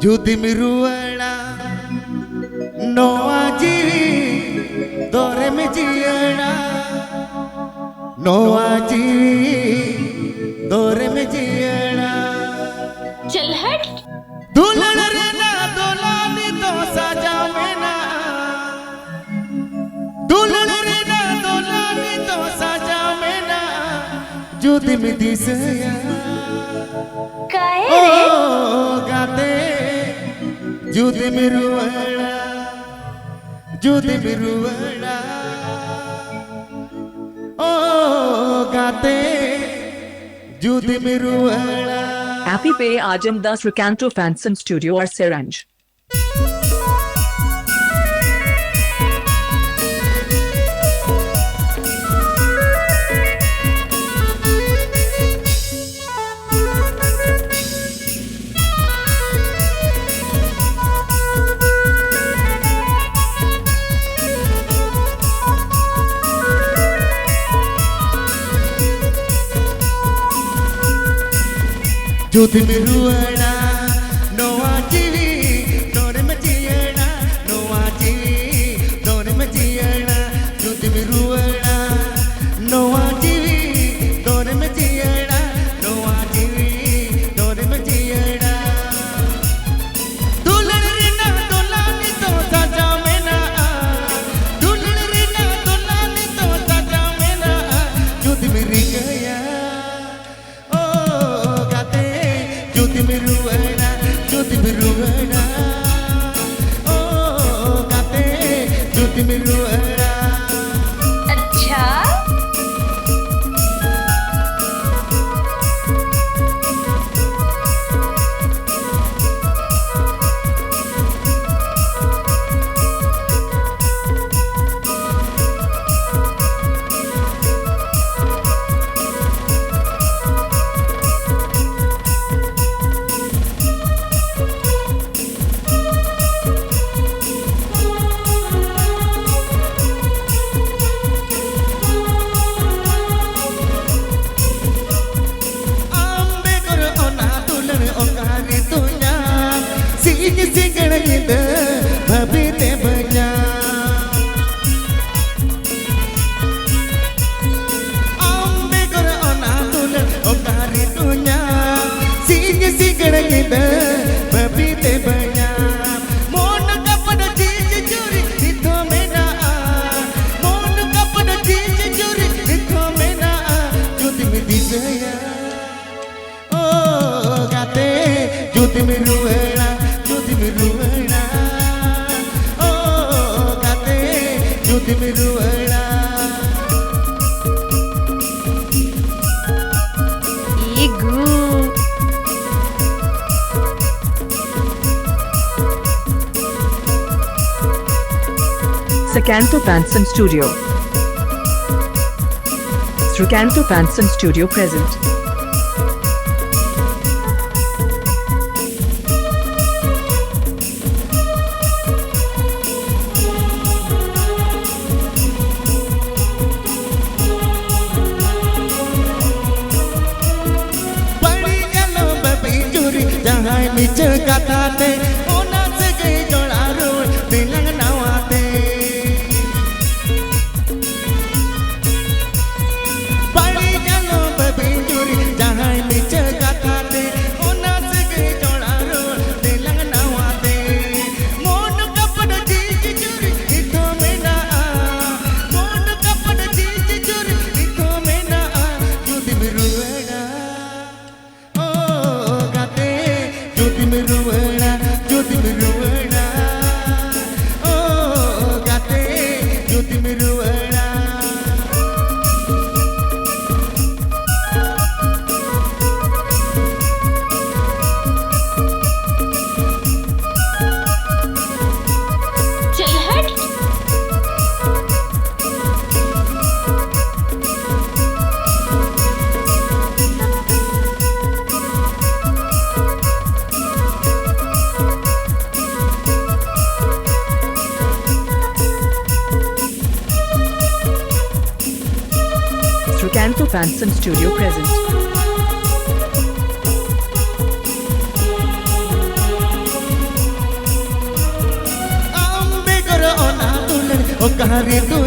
Judi miruela no aji dore me jiela no aji dore me jiela चल हट। दुल्हन रे ना दुल्हनी तो सजा में ना दुल्हन रे ना दुल्हनी तो सजा में ना जुदी में दिसया काहे रे? गाते जुदी में रुवाड़ा जुदी में रुवाड़ा ओ गाते जुदी में रुवाड़ा Happy Pay Ajam Das Recanto Fanson Studio or Seranj. Judi miruela no aji dore me jiela no aji dore me jiela Judi miruela no aji dore me jiela no aji dore me jiela Dulhan re na dulhani to saja mein na Dulhan re na dulhani to saja mein na Judi miri gaya Judi miruela oh gaate Judi miruela अच्छा Babite banya ambe kor ona tul okari tunya singe sigara gida babite banya mon kapada chij churi hitho mena mon kapada chij churi hitho mena judi me disaya oh gate judi me ruela judi me ruela Judi miruela Igu Secanto Fanson Studio. Secanto Fanson Studio present. Jahai miche katate ona se gei jolaru dilang nawate pali jalo babinjuri jahai miche katate ona se gei jolaru dilang nawate mon kapada chij churi hitho mena mon kapada chij churi hitho mena judi miruela Judi miruela oh gate Judi miruela चल हट। Secanto Fanson Studio present. रे तू